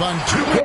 On two.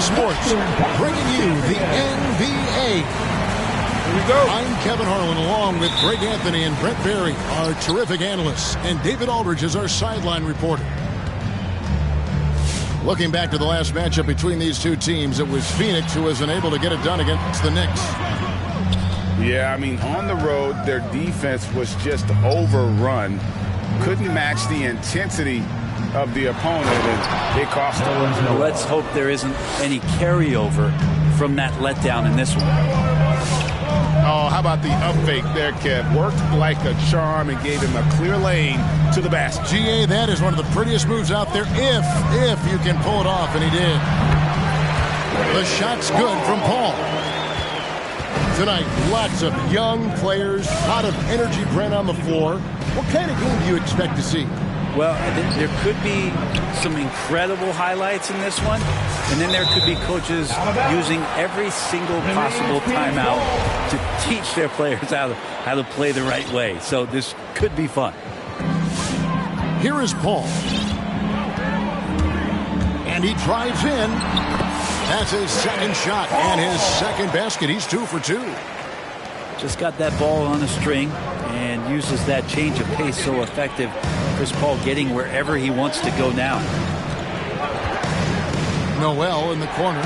Sports, bringing you the NBA. Here we go. I'm Kevin Harlan, along with Greg Anthony and Brent Barry, our terrific analysts, and David Aldridge is our sideline reporter. Looking back to the last matchup between these two teams, it was Phoenix who was unable to get it done against the Knicks. Yeah, I mean, on the road, their defense was just overrun. Couldn't match the intensity of the opponent, and it cost them. Now let's hope there isn't any carryover from that letdown in this one. Oh, how about the up fake there, Kev? Worked like a charm and gave him a clear lane to the basket. GA, that is one of the prettiest moves out there, if you can pull it off, and he did. The shot's good from Paul. Tonight, lots of young players, a lot of energy, Brent, on the floor. What kind of game do you expect to see? Well, there could be some incredible highlights in this one, and then there could be coaches using every single possible timeout to teach their players how to play the right way. So this could be fun. Here is Paul. And he drives in. That's his second shot and his second basket. He's 2 for 2. Just got that ball on a string and uses that change of pace so effective. Chris Paul getting wherever he wants to go now. Noel in the corner.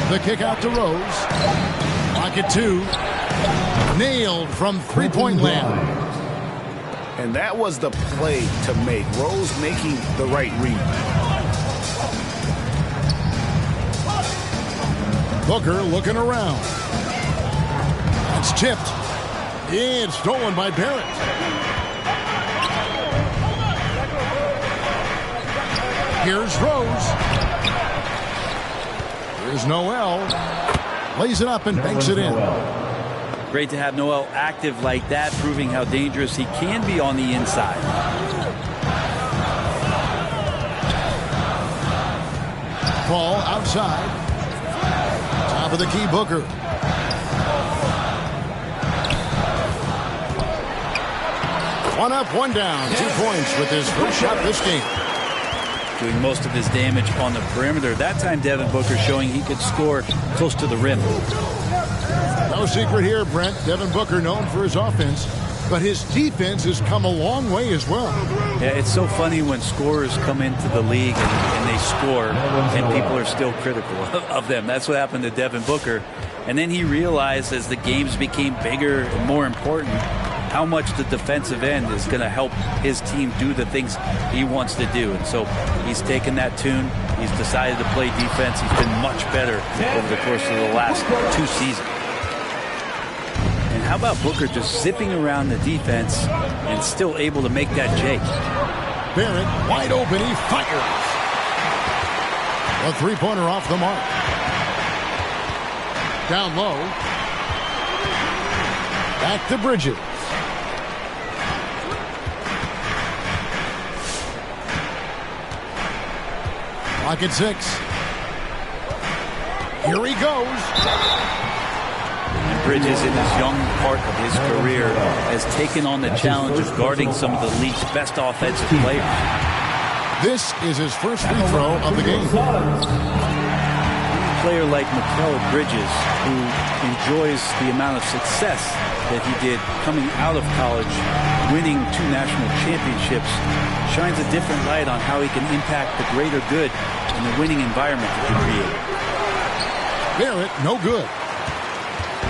The kick out to Rose. Pocket 2. Nailed from three-point land. And that was the play to make. Rose making the right read. Booker looking around. It's tipped. It's stolen by Barrett. Here's Rose. Here's Noel. Lays it up and banks it in. Great to have Noel active like that, proving how dangerous he can be on the inside. Ball outside. Top of the key, Booker. One up, one down. 2 points with his first shot this game. Doing most of his damage on the perimeter. That time, Devin Booker showing he could score close to the rim. No secret here, Brent. Devin Booker known for his offense, but his defense has come a long way as well. Yeah, it's so funny when scorers come into the league and they score, and people are still critical of them. That's what happened to Devin Booker. And then he realized as the games became bigger and more important, how much the defensive end is going to help his team do the things he wants to do. And so he's taken that tune. He's decided to play defense. He's been much better over the course of the last 2 seasons. And how about Booker just zipping around the defense and still able to make that J? Barrett wide open. He fires. A three-pointer off the mark. Down low. Back to Bridges. Clock at 6. Here he goes. And Bridges, in his young part of his career, has taken on the challenge of guarding some of the league's best offensive players. This is his first free throw of the game. A player like Mikal Bridges, who enjoys the amount of success that he did coming out of college, winning 2 national championships, shines a different light on how he can impact the greater good in the winning environment that he created. Barrett, no good.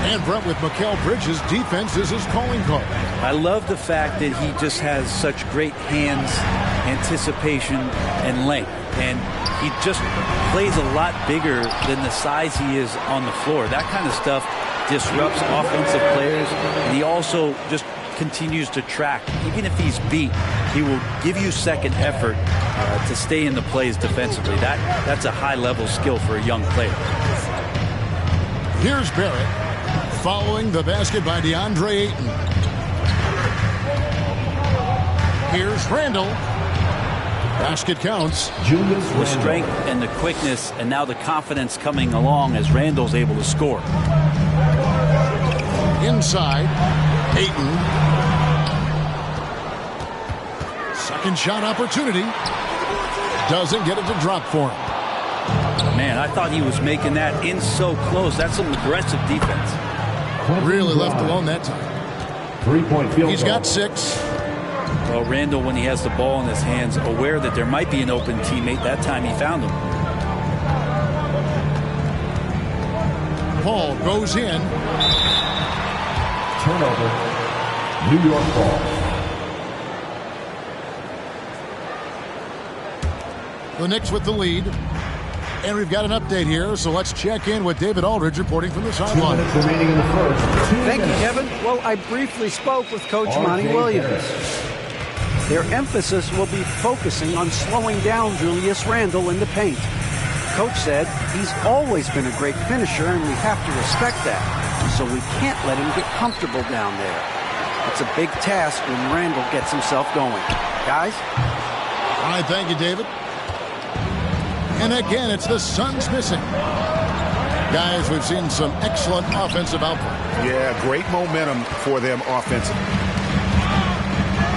And Brent, with Mikal Bridges, defense is his calling card. I love the fact that he just has such great hands, anticipation, and length. And he just plays a lot bigger than the size he is on the floor. That kind of stuff disrupts offensive players, and he also just continues to track. Even if he's beat, he will give you second effort to stay in the plays defensively. That's a high-level skill for a young player. Here's Barrett following the basket by DeAndre Ayton. Here's Randall. Basket counts. The strength and the quickness, and now the confidence coming along as Randall's able to score. Inside, Ayton. Second shot opportunity. Doesn't get it to drop for him. Man, I thought he was making that in so close. That's some aggressive defense. Really left alone that time. 3-point field. He's got 6. Well, Randall, when he has the ball in his hands, aware that there might be an open teammate, that time he found him. Paul goes in. Turnover. New York ball. The Knicks with the lead. And we've got an update here, so let's check in with David Aldridge reporting from the sideline. 2 minutes remaining in the first. Thank you, Kevin. Well, I briefly spoke with Coach Monty Williams. Their emphasis will be focusing on slowing down Julius Randle in the paint. Coach said he's always been a great finisher, and we have to respect that. So we can't let him get comfortable down there. It's a big task when Randle gets himself going. Guys? All right, thank you, David. And again, it's the Suns missing. Guys, we've seen some excellent offensive output. Yeah, great momentum for them offensively.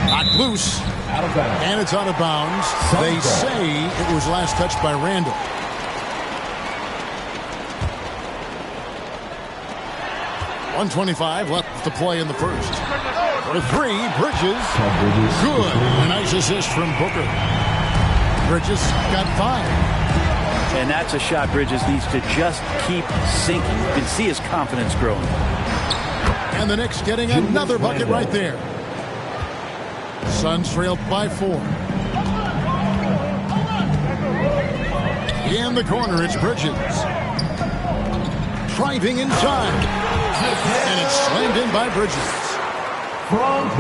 Knocked loose. Out of bounds. And it's out of bounds. They say it was last touched by Randall. .125 left to play in the first. For 3, Bridges. Good. A nice assist from Booker. Bridges got 5. And that's a shot Bridges needs to just keep sinking. You can see his confidence growing. And the Knicks getting another bucket right there. Suns trailed by 4. In the corner, it's Bridges. Driving inside. And it's slammed in by Bridges.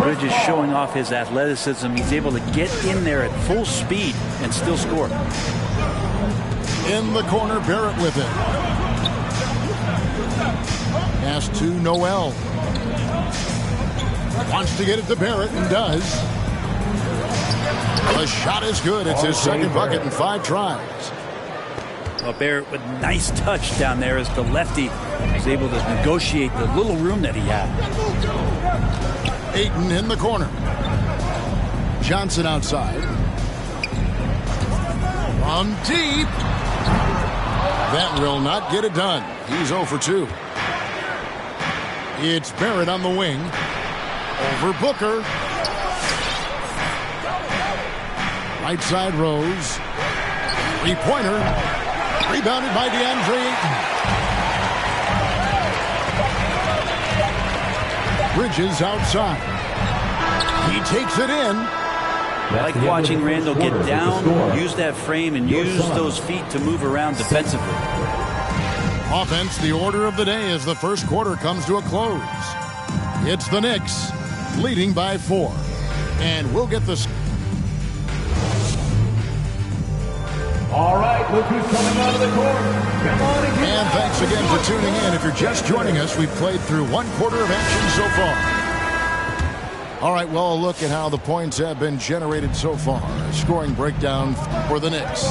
Bridges showing off his athleticism. He's able to get in there at full speed and still score. In the corner, Barrett with it. Pass to Noel. Wants to get it to Barrett and does. The shot is good. It's his second bucket in 5 tries. Well, Barrett with nice touch down there as the lefty was able to negotiate the little room that he had. Ayton in the corner. Johnson outside. From deep. That will not get it done. He's 0 for 2. It's Barrett on the wing. Over Booker. Right side Rose. 3-pointer. Rebounded by DeAndre Ayton. Bridges outside. He takes it in. I like watching Randall get down, use that frame, and use those feet to move around defensively. Offense, the order of the day as the first quarter comes to a close. It's the Knicks leading by 4. And we'll get this. All right, look who's coming out of the court. Come on and And thanks again for tuning in. If you're just joining us, we've played through 1 quarter of action so far. All right, well, a look at how the points have been generated so far. Scoring breakdown for the Knicks.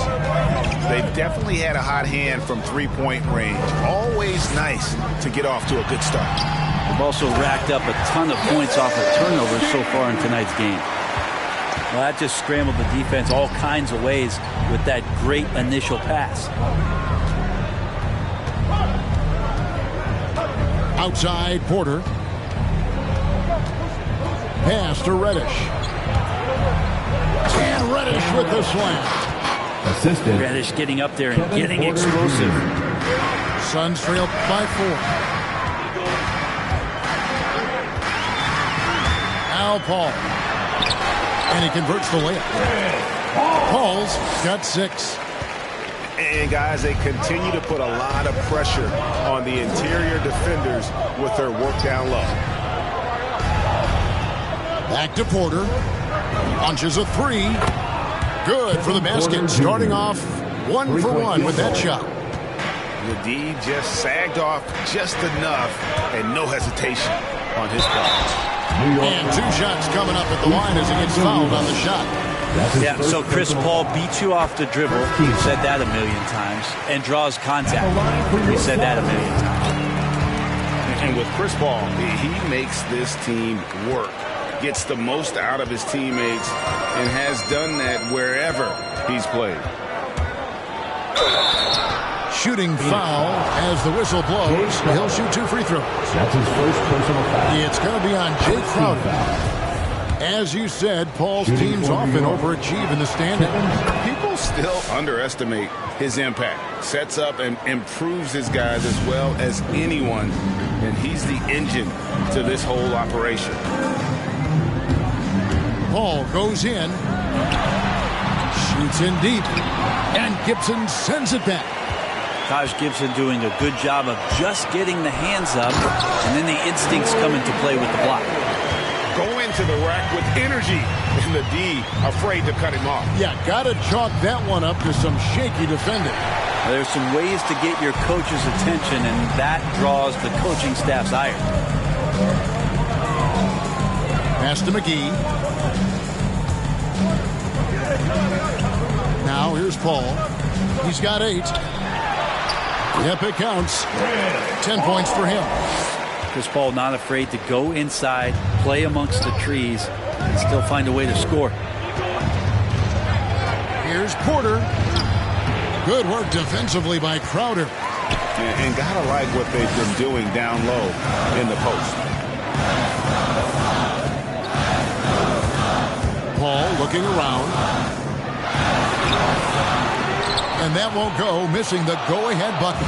They've definitely had a hot hand from 3-point range. Always nice to get off to a good start. They've also racked up a ton of points off of turnovers so far in tonight's game. Well, that just scrambled the defense all kinds of ways with that great initial pass. Outside, Porter. Pass to Reddish. And Reddish with the slam. assisted. Reddish getting up there and getting explosive. Suns trail by 4. Now Paul. And he converts the layup. Paul's got 6. And guys, they continue to put a lot of pressure on the interior defenders with their work down low. Back to Porter. Launches a 3. Good for the basket. Starting off 1 for 1 with that shot. The D just sagged off just enough and no hesitation on his part. And 2 shots coming up at the line as he gets fouled on the shot. Yeah, so Chris Paul beats you off the dribble. We've said that a million times. And draws contact. We said that a million times. And with Chris Paul, he makes this team work. Gets the most out of his teammates and has done that wherever he's played. Shooting foul as the whistle blows. He'll shoot 2 free throws. That's his first personal foul. It's going to be on Jake Crowder. As you said, Paul's teams often overachieve in the standings. People still underestimate his impact. Sets up and improves his guys as well as anyone. And he's the engine to this whole operation. Paul goes in. Shoots in deep. And Gibson sends it back. Taj Gibson doing a good job of just getting the hands up, and then the instincts come into play with the block. Go into the rack with energy, and the D afraid to cut him off. Yeah, got to chalk that one up to some shaky defending. There's some ways to get your coach's attention, and that draws the coaching staff's ire. Pass to McGee. Now here's Paul. He's got 8. Yep, it counts. 10 points for him. Chris Paul not afraid to go inside, play amongst the trees, and still find a way to score. Here's Porter. Good work defensively by Crowder. And gotta like what they've been doing down low in the post. Paul looking around. And that won't go, missing the go-ahead bucket.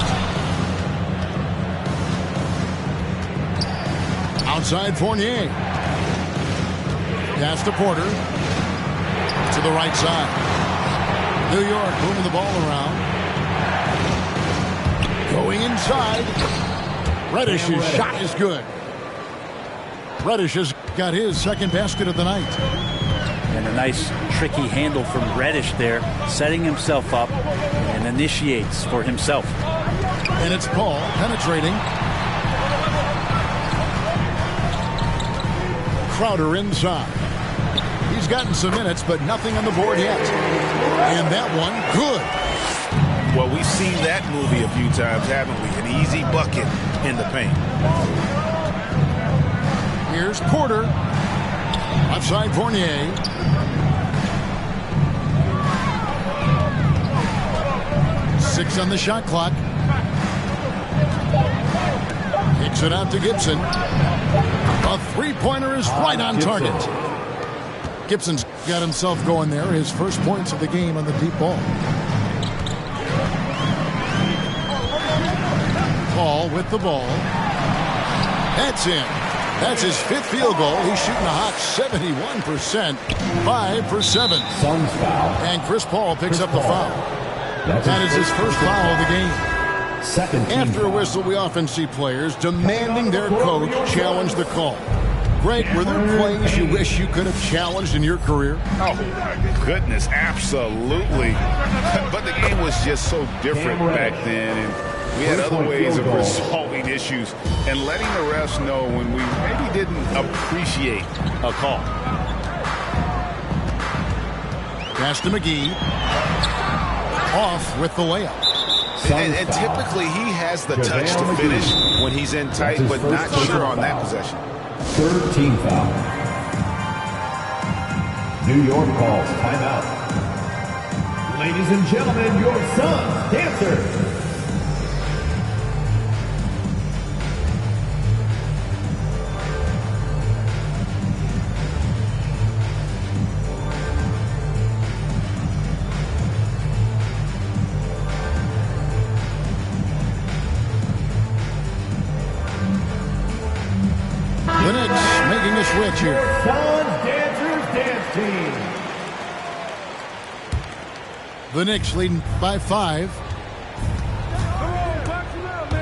Outside Fournier. Pass to Porter. To the right side. New York moving the ball around. Going inside. Reddish's shot is good. Reddish has got his second basket of the night. And a nice tricky handle from Reddish there, setting himself up and initiates for himself. And it's Paul penetrating. Crowder inside. He's gotten some minutes, but nothing on the board yet. And that one, good. Well, we've seen that movie a few times, haven't we? An easy bucket in the paint. Here's Porter. Outside Fournier. Six on the shot clock. Kicks it out to Gibson. A three-pointer is right on target. Gibson's got himself going there. His first points of the game on the deep ball. Paul with the ball. That's in. That's his fifth field goal. He's shooting a hot 71%. 5 for 7. Suns foul. And Chris Paul picks up the foul. That is his first foul of the game. Second team After a foul. whistle, we often see players demanding their coach challenge the call. Greg, were there plays you wish you could have challenged in your career? Oh, my goodness, absolutely. But the game was just so different back then, and we had other ways of resolving issues and letting the refs know when we maybe didn't appreciate a call. Pass to McGee. Off with the layup. And typically he has the touch to finish when he's in tight, but not sure on that possession. Third team foul. New York calls timeout. Ladies and gentlemen, your Suns dancers. The Knicks making a switch here. Suns dancers dance team. The Knicks leading by 5.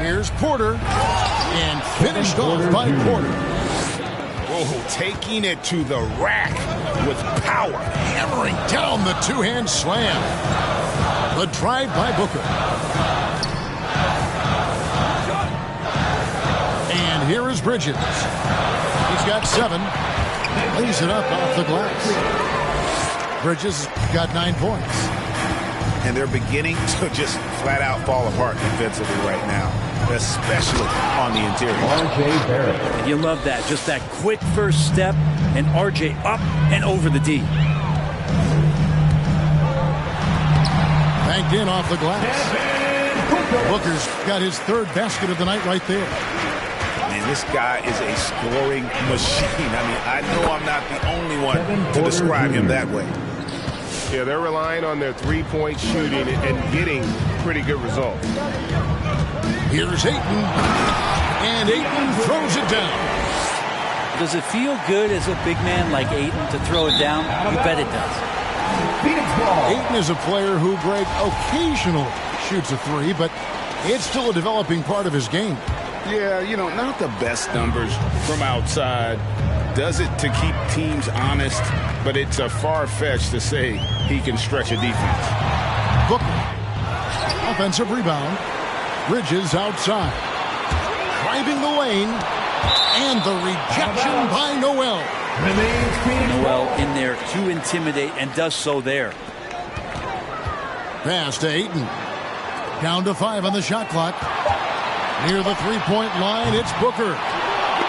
Here's Porter. And finished off by Porter. Oh, taking it to the rack with power. Hammering down the two-hand slam. The drive by Booker. And here is Bridges. He's got 7. Lays it up off the glass. Bridges got 9 points. And they're beginning to just flat out fall apart defensively right now, especially on the interior. R.J. Barrett. And you love that. Just that quick first step, and RJ up and over the D. Banked in off the glass. Booker's got his third basket of the night right there. Man, this guy is a scoring machine. I mean, I know I'm not the only one to describe him that way. Yeah, they're relying on their three-point shooting and getting pretty good results. Here's Ayton. And Ayton throws it down. Does it feel good as a big man like Ayton to throw it down? You bet it does. Phoenix ball. Ayton is a player who, Greg, occasionally shoots a three, but it's still a developing part of his game. Yeah, you know, not the best numbers from outside. Does it to keep teams honest, but it's a far-fetched to say he can stretch a defense. Booker. Offensive rebound. Bridges outside. Driving the lane. And the rejection by Noel. Noel in there to intimidate and does so there. Pass to Ayton. Down to 5 on the shot clock. Near the three-point line, it's Booker.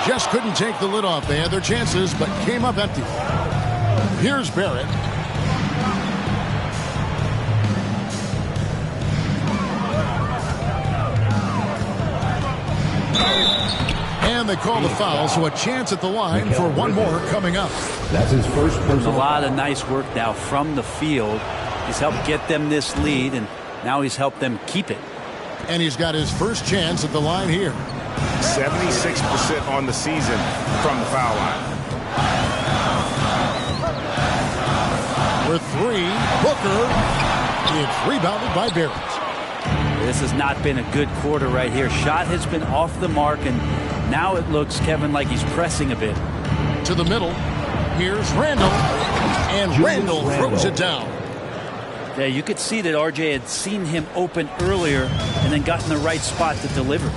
Just couldn't take the lid off. They had their chances, but came up empty. Here's Barrett. And they call the foul, so a chance at the line for one more coming up. That's his first There's personal. a lot of nice work now from the field. He's helped get them this lead, and now he's helped them keep it. And he's got his first chance at the line here. 76% on the season from the foul line. For 3, Booker. It's rebounded by Barrett. This has not been a good quarter right here. Shot has been off the mark, and now it looks, Kevin, like he's pressing a bit. To the middle. Here's Randall. And Randall throws it down. Yeah, you could see that RJ had seen him open earlier and then got in the right spot to deliver.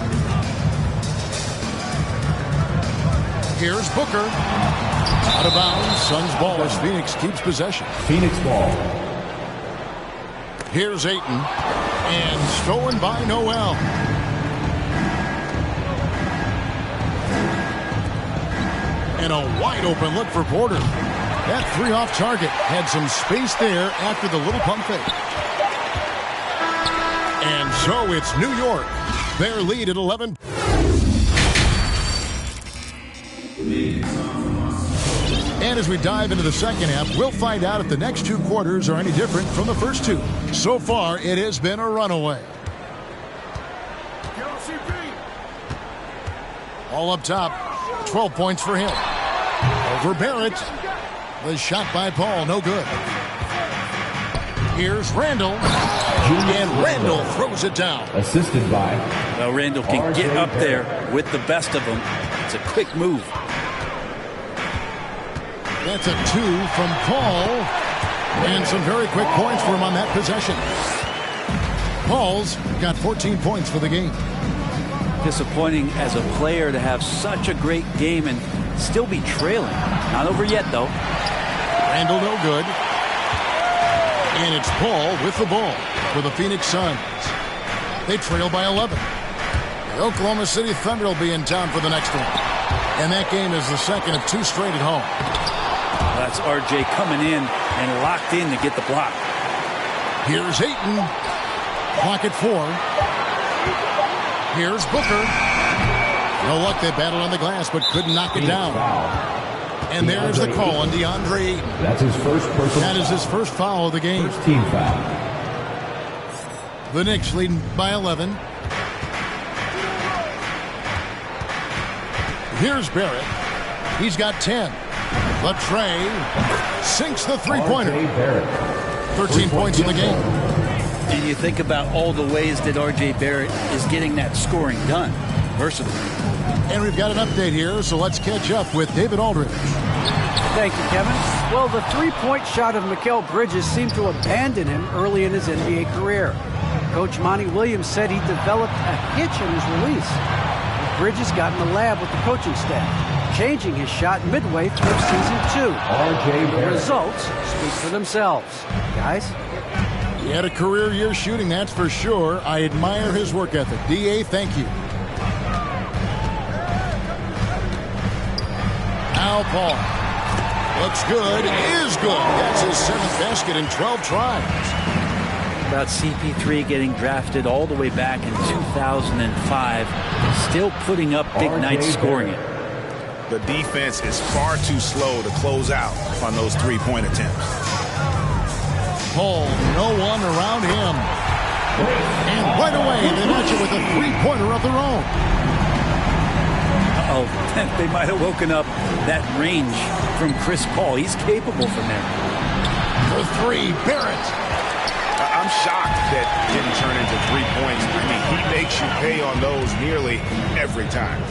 Here's Booker. Out of bounds. Suns ball as Phoenix keeps possession. Phoenix ball. Here's Ayton. And stolen by Noel. And a wide open look for Porter. That three off target had some space there after the little pump fake. And so it's New York. Their lead at 11. And as we dive into the second half, we'll find out if the next two quarters are any different from the first two. So far, it has been a runaway. All up top, 12 points for him. Over Barrett. The shot by Paul, no good. Here's Randall. And Randall throws it down. Assisted by. Well, Randall can get up there with the best of them. It's a quick move. That's a 2 from Paul. And some very quick points for him on that possession. Paul's got 14 points for the game. Disappointing as a player to have such a great game and still be trailing. Not over yet, though. Randall no good. And it's Paul with the ball for the Phoenix Suns. They trail by 11. The Oklahoma City Thunder will be in town for the next one. And that game is the second of 2 straight at home. That's RJ coming in and locked in to get the block. Here's Ayton. Clock at 4. Here's Booker. No luck, they battled on the glass but couldn't knock it down. And there's the call on DeAndre Ayton. That's his first personal. That is his first foul of the game. First team foul. The Knicks leading by 11. Here's Barrett. He's got 10. Latrey sinks the three-pointer. 13 points in the game. And you think about all the ways that RJ Barrett is getting that scoring done. Versatile. And we've got an update here, so let's catch up with David Aldridge. Thank you, Kevin. Well, the three-point shot of Mikal Bridges seemed to abandon him early in his NBA career. Coach Monty Williams said he developed a hitch in his release. Bridges got in the lab with the coaching staff, changing his shot midway through season 2. The results speak for themselves. Guys? He had a career year shooting, that's for sure. I admire his work ethic. D.A., thank you. Now Paul. Looks good, is good. That's his 7th basket in 12 tries. About CP3 getting drafted all the way back in 2005. Still putting up big nights scoring it. The defense is far too slow to close out on those three-point attempts. Paul, no one around him. And right away, they match it with a three-pointer of their own. Uh-oh, they might have woken up that range from Chris Paul. He's capable from there. For 3, Barrett. I'm shocked that didn't turn into 3 points. I mean, he makes you pay on those nearly every time.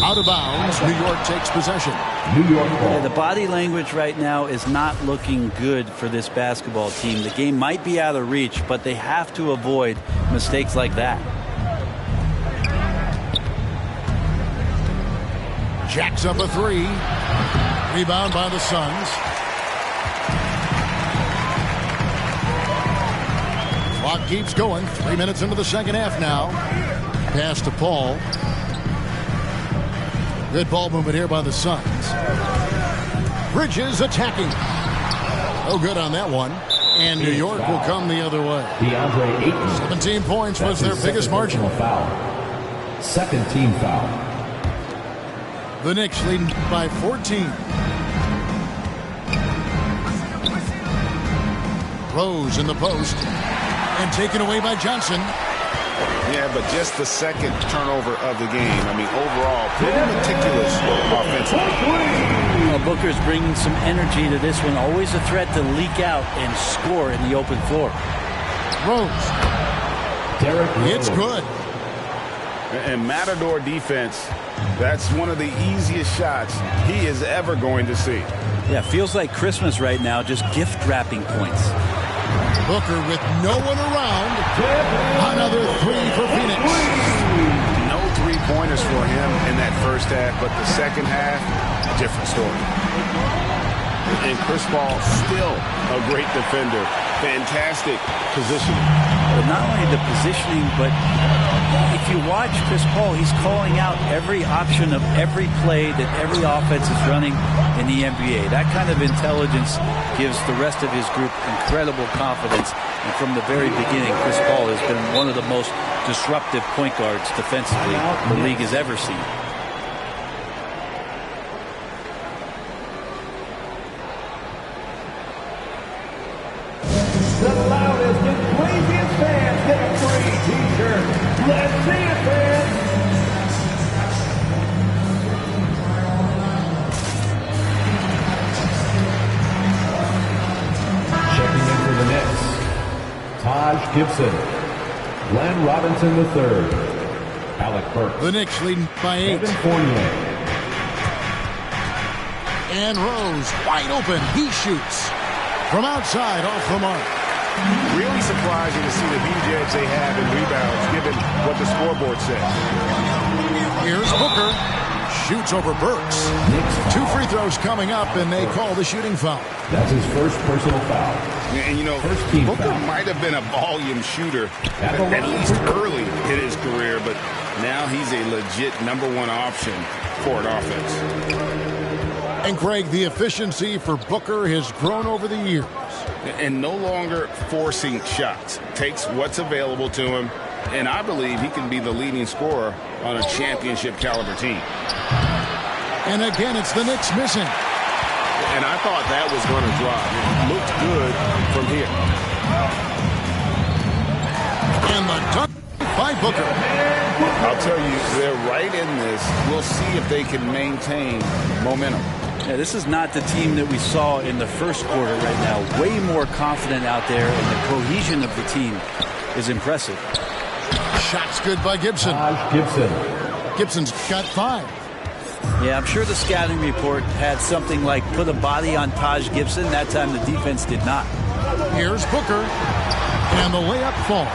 Out of bounds, New York takes possession. New York ball. Yeah, the body language right now is not looking good for this basketball team. The game might be out of reach, but they have to avoid mistakes like that. Jacks up a 3. Rebound by the Suns. Clock keeps going. 3 minutes into the second half now. Pass to Paul. Good ball movement here by the Suns. Bridges attacking. No good on that one. And New York will come the other way. DeAndre Ayton. 17 points was their biggest margin. Foul. Second team foul. The Knicks leading by 14. Rose in the post. And taken away by Johnson. Yeah, but just the second turnover of the game. I mean, overall, pretty meticulous offensively. Booker's bringing some energy to this one. Always a threat to leak out and score in the open floor. Rose. It's good. And Matador defense, that's one of the easiest shots he is ever going to see. Yeah, feels like Christmas right now, just gift wrapping points. Booker with no one around. Another three for Phoenix. No three-pointers for him in that first half, but the second half, different story. And Chris Paul, still a great defender. Fantastic positioning. But not only the positioning, but if you watch Chris Paul, he's calling out every option of every play that every offense is running in the NBA. That kind of intelligence gives the rest of his group incredible confidence. And from the very beginning, Chris Paul has been one of the most disruptive point guards defensively the league has ever seen. The loudest and craziest fans get a free t-shirt. Let's see it, fans. Checking in for the Knicks, Taj Gibson, Glenn Robinson III, Alec Burks. The Knicks leading by 8. Evan Fournier. And Rose wide open. He shoots from outside off the mark. Really surprising to see the huge edge they have in rebounds, given what the scoreboard says. Here's Booker. Shoots over Burks. 2 free throws coming up, and they call the shooting foul. That's his first personal foul. And, you know, First team Booker foul. might have been a volume shooter at least early in his career, but now he's a legit #1 option for an offense. And Craig, the efficiency for Booker has grown over the years. And no longer forcing shots. Takes what's available to him, and I believe he can be the leading scorer on a championship caliber team. And again, it's the Knicks missing. And I thought that was going to drop. It looked good from here. And the dunk by Booker. I'll tell you, they're right in this. We'll see if they can maintain momentum. Yeah, this is not the team that we saw in the first quarter right now. Way more confident out there, and the cohesion of the team is impressive. Shots good by Gibson. Taj Gibson. Gibson's got 5. Yeah, I'm sure the scouting report had something like put a body on Taj Gibson. That time the defense did not. Here's Booker. And the layup falls.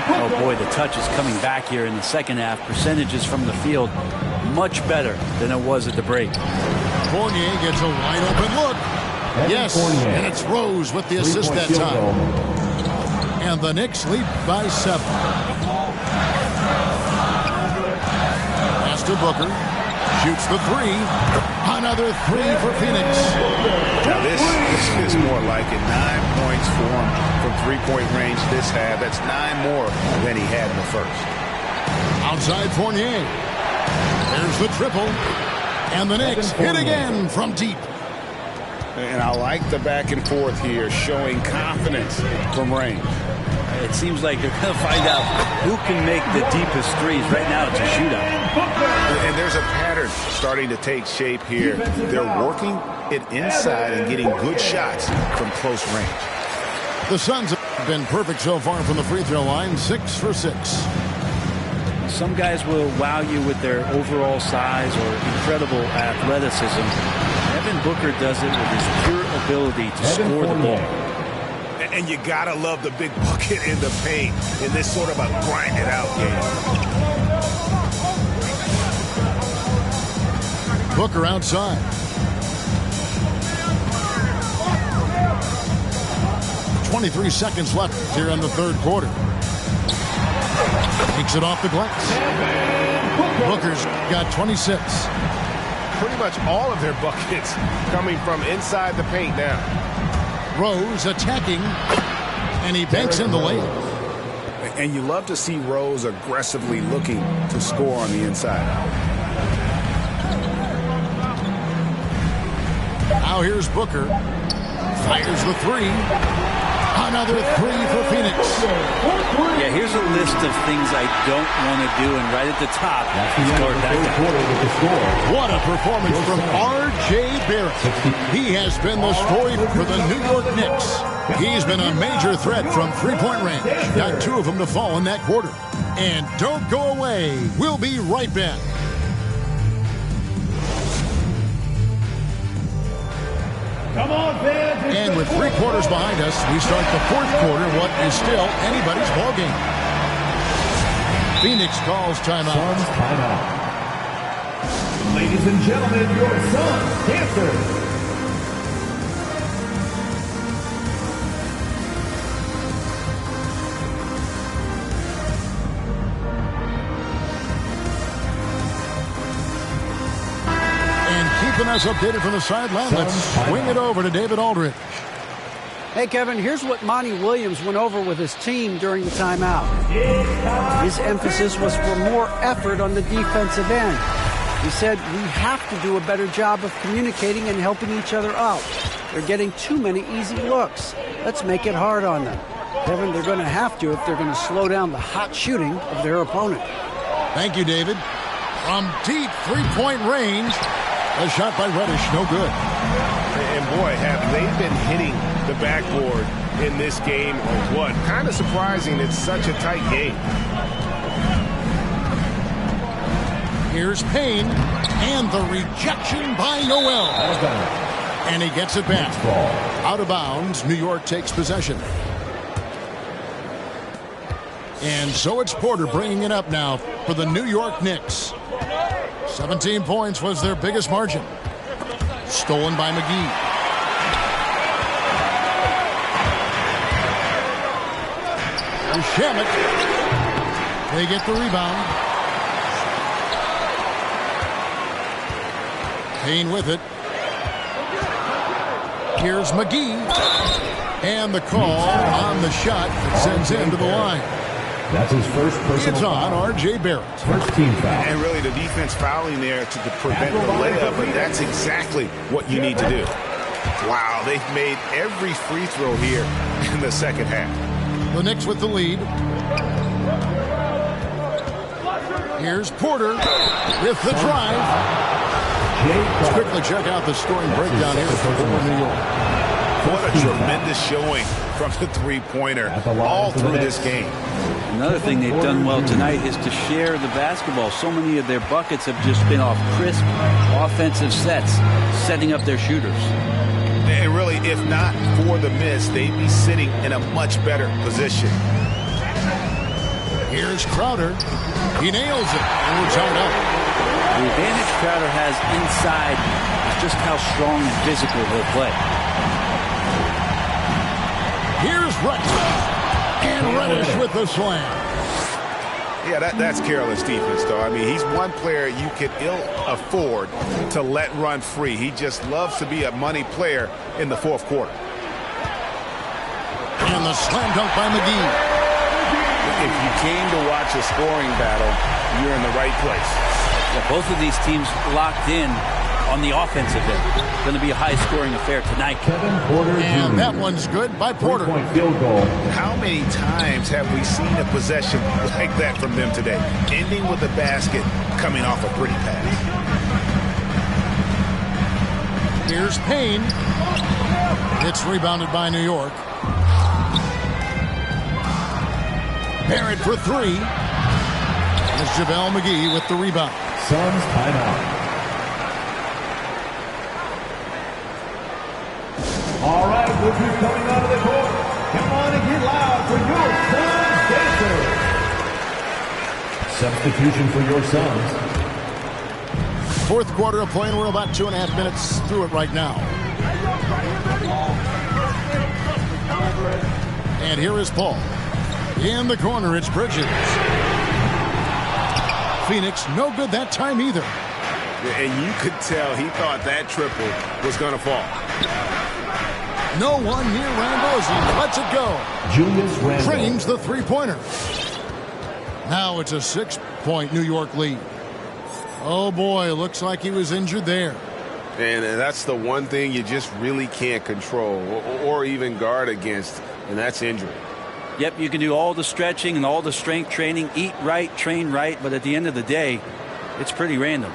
Oh boy, the touch is coming back here in the second half. Percentages from the field much better than it was at the break. Fournier gets a wide open look. Yes, Fournier. and it's Rose with the assist that Field time. goal. And the Knicks lead by 7. Pass to Booker. Shoots the 3. Another 3 for Phoenix. Now this is more like it. 9 points for him from three-point range this half. That's 9 more than he had in the first. Outside Fournier. There's the triple. And the Knicks hit again from deep. And I like the back and forth here, showing confidence from range. It seems like they're going to find out who can make the deepest threes. Right now it's a shootout. And there's a pattern starting to take shape here. They're working it inside and getting good shots from close range. The Suns have been perfect so far from the free throw line. 6 for 6. Some guys will wow you with their overall size or incredible athleticism. Evan Booker does it with his pure ability to score the ball. And you got to love the big bucket in the paint in this sort of a grind-it-out game. Booker outside. .23 seconds left here in the third quarter. Takes it off the glass. Booker's got 26. Pretty much all of their buckets coming from inside the paint now. Rose attacking, and he banks in the layup. And you love to see Rose aggressively looking to score on the inside. Now here's Booker. Fires the 3. Another 3 for Phoenix. Yeah, here's a list list of things I don't want to do, and right at the top, scored that guy. What a performance from R.J. Barrett. He has been the story for the New York Knicks. He's been a major threat from three-point range. Got 2 of them to fall in that quarter. And don't go away. We'll be right back. Come on, fans. And with 3 quarters behind us, we start the 4th quarter, what is still anybody's ballgame. Phoenix calls timeout. Suns timeout. Ladies and gentlemen, your Suns Panthers. Keeping us updated from the sideline. Let's swing it over to David Aldridge. Hey, Kevin, here's what Monty Williams went over with his team during the timeout. His emphasis was for more effort on the defensive end. He said, we have to do a better job of communicating and helping each other out. They're getting too many easy looks. Let's make it hard on them. Kevin, they're going to have to if they're going to slow down the hot shooting of their opponent. Thank you, David. From deep three-point range, a shot by Reddish, no good. And boy, have they been hitting the backboard in this game or what? Kind of surprising it's such a tight game. Here's Payne, and the rejection by Noel. And he gets it back. Out of bounds, New York takes possession. And so it's Porter bringing it up now for the New York Knicks. 17 points was their biggest margin. Stolen by McGee. And Shamet. They get the rebound. Payne with it. Here's McGee. And the call on the shot that sends him to the line. That's his first personal It's on foul. R.J. Barrett. First team foul. And really the defense fouling there to prevent the layup, but that's exactly what you need to do. Wow, they've made every free throw here in the second half. The Knicks with the lead. Here's Porter with the drive. Let's quickly check out the scoring breakdown here for New York. What a tremendous showing from the three-pointer all through this game. Another thing they've done well tonight is to share the basketball. So many of their buckets have just been off crisp offensive sets, setting up their shooters. And really, if not for the miss, they'd be sitting in a much better position. Here's Crowder. He nails it, and we're tied up. The advantage Crowder has inside is just how strong and physical he'll play. Here's Reddish. And Reddish with the slam. Yeah, that's careless defense, though. I mean, he's one player you can ill afford to let run free. He just loves to be a money player in the fourth quarter. And the slam dunk by McGee. If you came to watch a scoring battle, you're in the right place. Yeah, both of these teams locked in on the offensive end. Going to be a high-scoring affair tonight. Kevin Porter And Jr. that one's good by Porter. Three-point field goal. How many times have we seen a possession like that from them today? Ending with a basket, coming off a pretty pass. Here's Payne. It's rebounded by New York. Barrett for three. There's JaVale McGee with the rebound. Suns timeout. All right, look who's coming out of the court. Come on and get loud for your Suns Pacers. Substitution for your Suns. Fourth quarter of play, and we're about 2.5 minutes through it right now. And here is Paul. In the corner, it's Bridges. Phoenix, no good that time either. And you could tell he thought that triple was going to fall. No one near Randall as he lets it go. Julius Randle. Trains the three-pointer. Now it's a 6-point New York lead. Oh, boy, looks like he was injured there. And that's the one thing you just really can't control or even guard against, and that's injury. Yep, you can do all the stretching and all the strength training, eat right, train right, but at the end of the day, it's pretty random.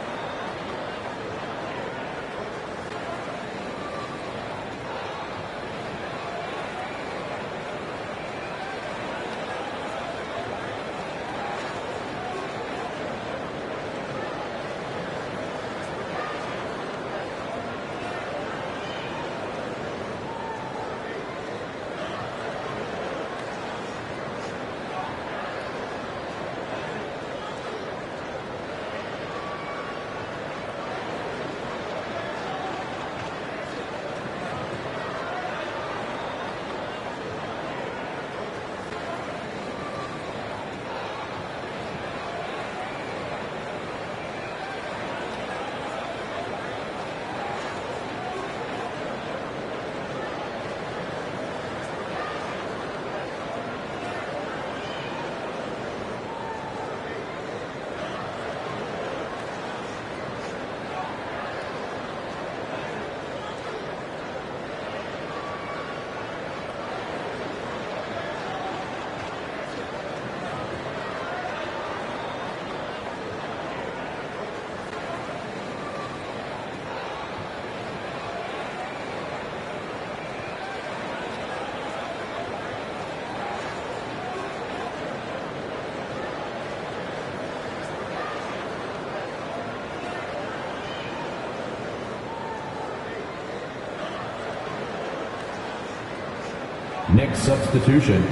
Next substitution,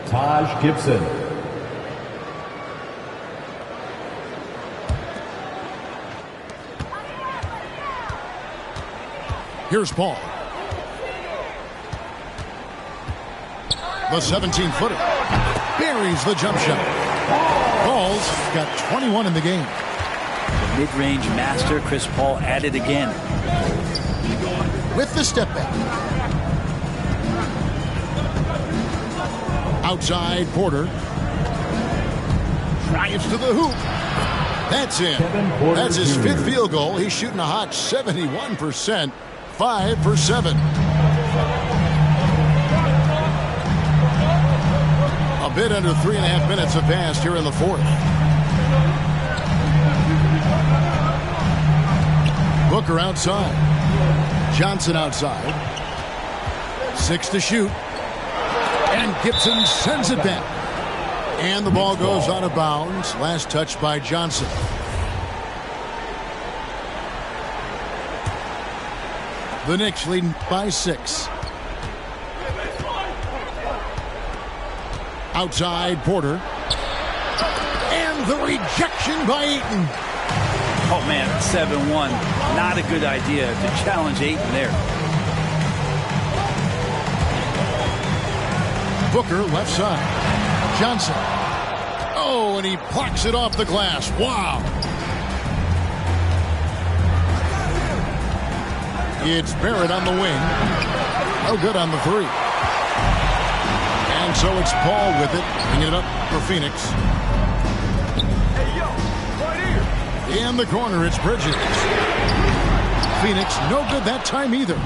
Taj Gibson. Here's Paul. The 17-footer buries the jump shot. Paul's got 21 in the game. The mid-range master, Chris Paul, at it again. With the step back. Outside, Porter. Drives to the hoop. That's in. That's his fifth field goal. He's shooting a hot 71%. 5 for 7. A bit under 3.5 minutes have passed here in the fourth. Booker outside. Johnson outside. 6 to shoot. And Gibson sends it back. And the ball goes out of bounds. Last touch by Johnson. The Knicks leading by 6. Outside, Porter. And the rejection by Ayton. Oh, man, 7-1. Not a good idea to challenge Ayton there. Booker left side. Johnson. Oh, and he plucks it off the glass. Wow. It's Barrett on the wing. No good on the 3. And so it's Paul with it. Bringing it up for Phoenix. In the corner, it's Bridges. Phoenix, no good that time either.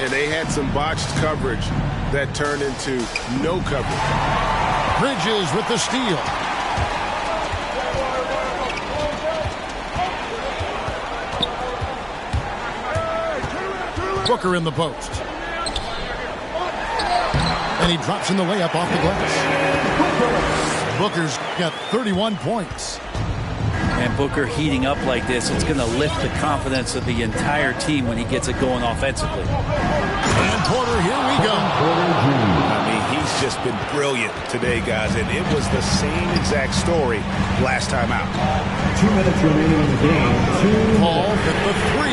And they had some botched coverage that turned into no coverage. Bridges with the steal. Booker in the post. And he drops in the layup off the glass. Booker's got 31 points. And Booker heating up like this, it's going to lift the confidence of the entire team when he gets it going offensively. And Porter, here we go. I mean, he's just been brilliant today, guys, and it was the same exact story last time out. 2 minutes remaining in the game. Paul hit the 3.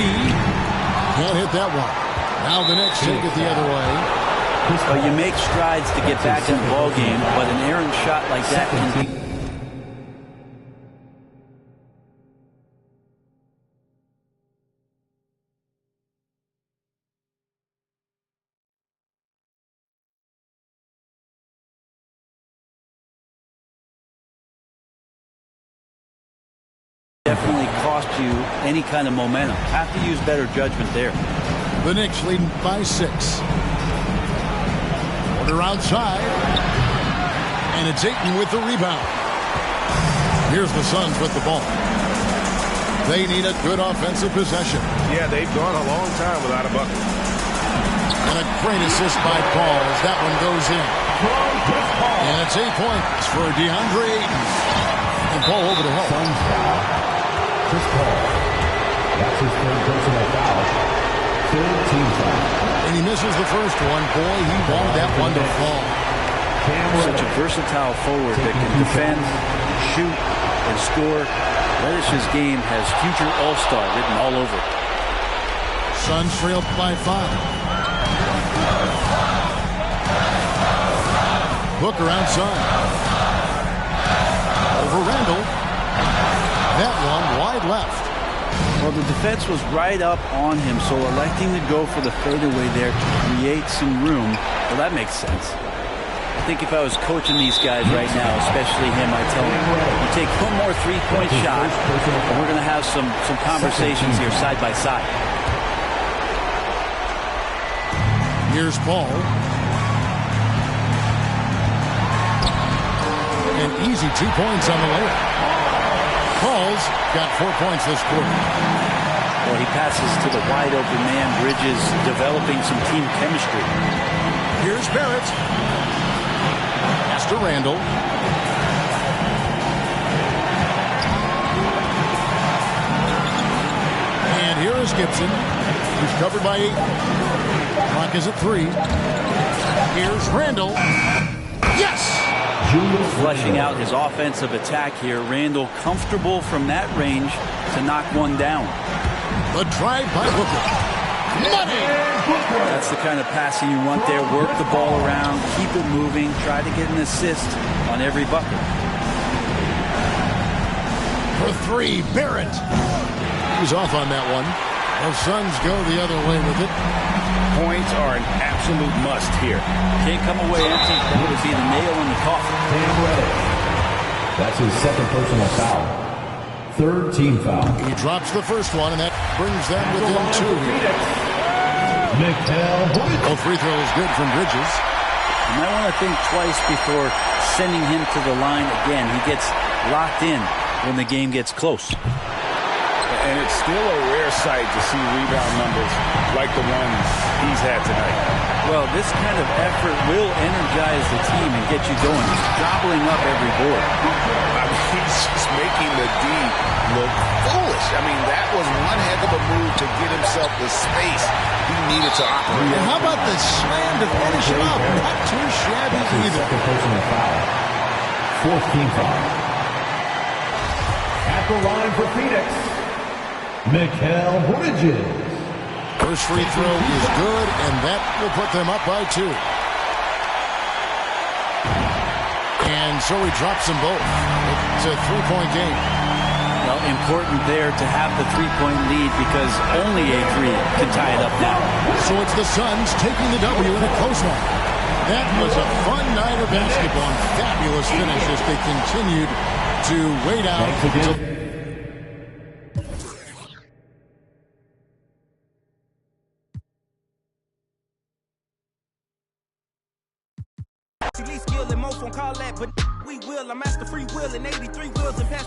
Can't hit that one. Now the Knicks take it the other way. Well, you make strides to get back in the ball game, but an errant shot like that can be... definitely cost you any kind of momentum. Have to use better judgment there. The Knicks leading by 6. Porter outside. And it's Ayton with the rebound. Here's the Suns with the ball. They need a good offensive possession. Yeah, they've gone a long time without a bucket. And a great assist by Paul as that one goes in. And it's 8 points for DeAndre Ayton. And Paul over to help. Suns foul. Chris Paul. That's his third personal foul. Third team foul. And he misses the first one. Boy, he wanted that one to fall. Such a versatile forward that can defend, shoot, and score. Reddish's game has future all-star written all over it. Suns trail by 5. Booker outside. Over Randall. That one wide left. Well, the defense was right up on him, so electing to go for the fadeaway there to create some room, well, that makes sense. I think if I was coaching these guys right now, especially him, I'd tell him, you take one more three-point shot, and we're going to have some conversations here side by side. Here's Paul. An easy 2 points on the layup. Paul's got 4 points this quarter. Well, he passes to the wide-open man. Bridges developing some team chemistry. Here's Barrett. To Randall. And here is Gibson. He's covered by 8. Clock is at 3. Here's Randall. Yes! Flushing out his offensive attack here. Randall comfortable from that range to knock one down. The drive by Booker. Money! That's the kind of passing you want there. Work the ball around, keep it moving, try to get an assist on every bucket. For 3, Barrett. He's off on that one. The Suns go the other way with it. Points are an absolute must here. Can't come away empty. That would be the nail in the coffin. That's his second personal foul. Third team foul. He drops the first one, and that brings them within 2. Both free throws good from Bridges. You might want to think twice before sending him to the line again. He gets locked in when the game gets close. And it's still a rare sight to see rebound numbers like the ones he's had tonight. Well, this kind of effort will energize the team and get you going. Just gobbling up every board. I mean, he's just making the D look foolish. I mean, that was one heck of a move to get himself the space he needed to operate. And how about the slam to finish him up? Not too shabby either. Second personal foul. Fourth team foul. At the line for Phoenix, Mikal Bridges. First free throw is good, and that will put them up by 2. And so he drops them both. It's a 3-point game. Well, important there to have the 3-point lead because only a 3 can tie it up now. So it's the Suns taking the W in a close one. That was a fun night of basketball and fabulous finish as they continued to wait out. Least skill and most won't call that, but we will. I'm master free will and 83 wheels and pass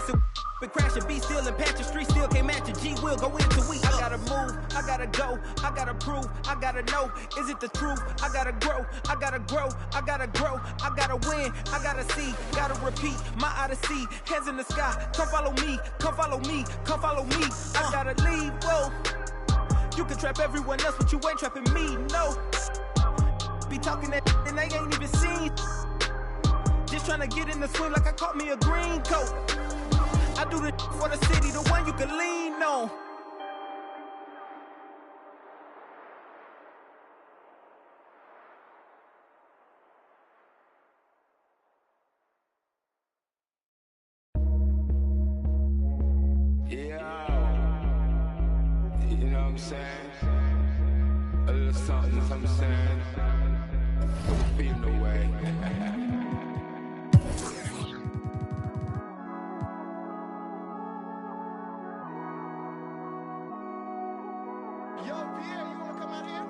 it. But crashing, be still and patch the street still can't match a G will go into we. I gotta move, I gotta go, I gotta prove, I gotta know, is it the truth? I gotta grow, I gotta grow, I gotta grow, I gotta win, I gotta see, gotta repeat, my odyssey, hands in the sky, come follow me, come follow me, come follow me. I gotta leave, whoa. You can trap everyone else, but you ain't trapping me, no. Be talking that and they ain't even seen. Just trying to get in the swing like I caught me a green coat. I do the for the city, the one you can lean on. Yeah, you know what I'm saying? A little something saying. Feel no way. Yo, Pierre, you wanna come out here?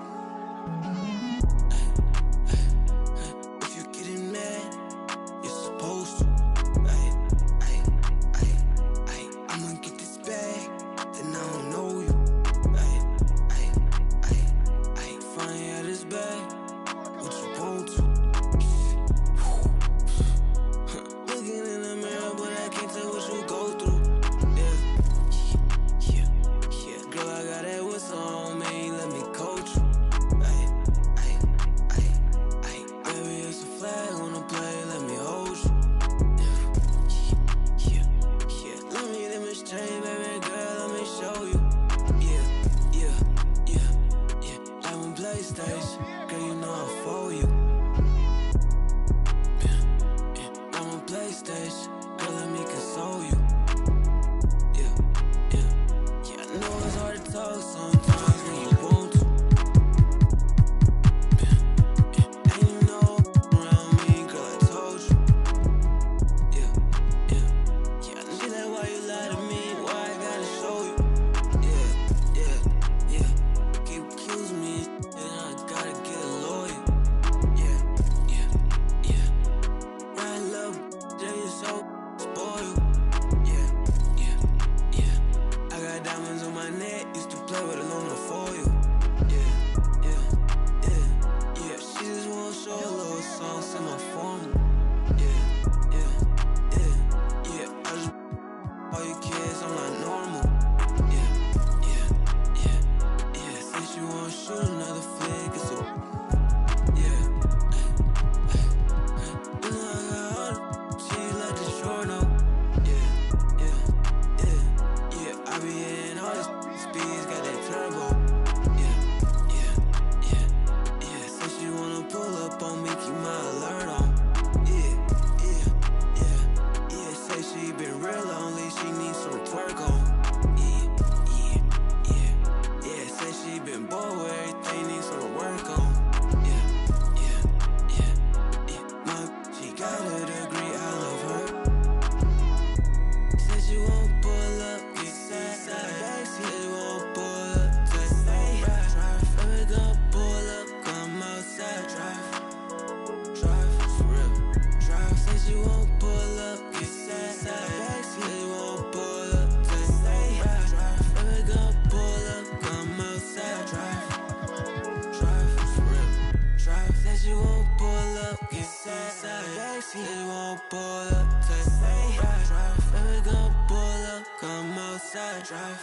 gon' pull up, take a ride, drive. Baby, gon' pull up, come outside, drive,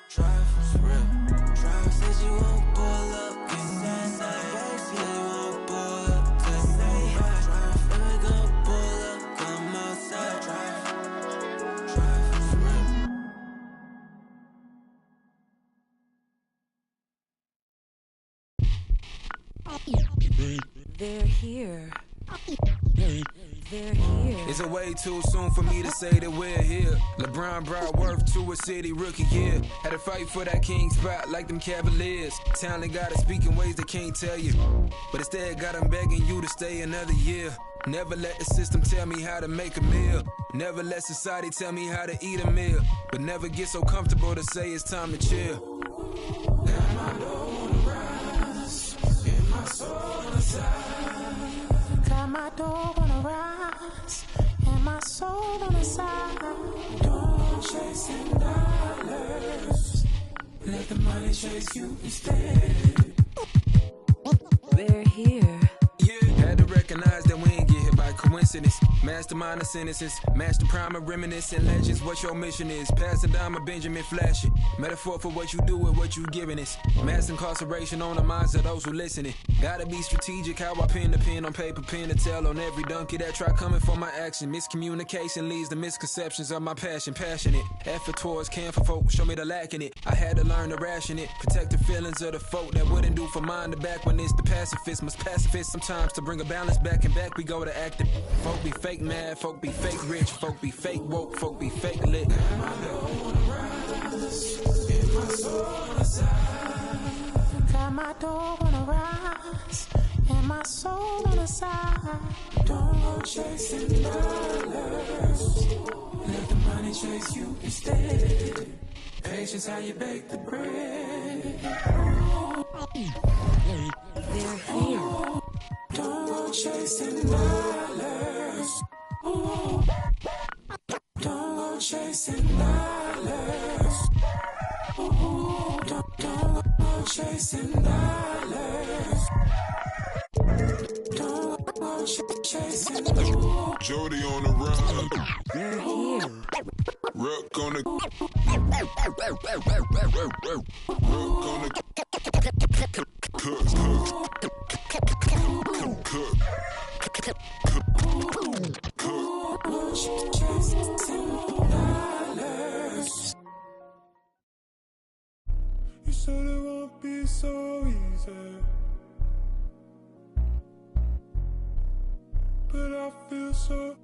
it's real. Drive, says you won't pull up, come inside. Says you won't pull up, take a ride, drive. Baby, gon' pull up, come outside, drive, it's real. They're here. They're here. It's a way too soon for me to say that we're here. LeBron brought worth to a city rookie year. Had to fight for that king spot like them Cavaliers. Talent gotta speak in ways they can't tell you, but instead got them begging you to stay another year. Never let the system tell me how to make a meal. Never let society tell me how to eat a meal. But never get so comfortable to say it's time to chill. Got my dough on the rise, and my soul on the side. Got my dog on the rise and my soul on the side. Don't chasing dollars. Let the money chase you instead. They're here. Yeah, had to recognize that we ain't get hit by coincidence. Mastermind of sentences, master prime of reminiscent legends. What your mission is, pass it down, Benjamin Flash it. Metaphor for what you do and what you giving us. Mass incarceration on the minds of those who listening. Gotta be strategic how I pen the pen on paper, pen to tell on every donkey that try coming for my action. Miscommunication leads to misconceptions of my passion. Passionate, effort towards caring for folk, show me the lack in it. I had to learn to ration it, protect the feelings of the folk that wouldn't do for mine to back when it's the pacifist. Must pacifist sometimes to bring a balance back, and back we go to acting. Folk be fake mad, folk be fake rich, folk be fake woke, folk be fake lit. My dough on the rise, and my soul on the side. Got my dog on the rise and my soul on the side. Don't go chasing dollars. Let the money chase you instead. Patience how you bake the bread. They're here. Don't go chasing dollars. Don't go chasing dollars. Don't go chasing dollars. Don't go chasing dollars. Jody on the run. They're here. Rook on the. Rook on the. You said it won't be so easy, but I feel so.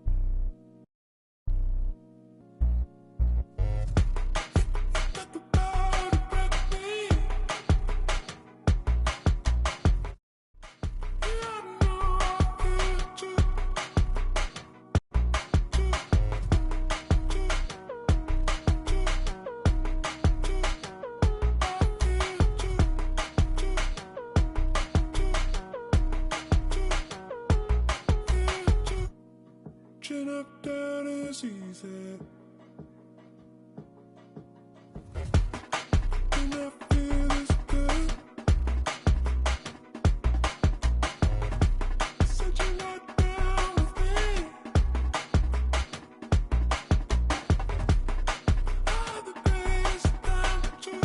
Chin up, down is easy. And I feel this good. Said you're not down with me. All the days down with you.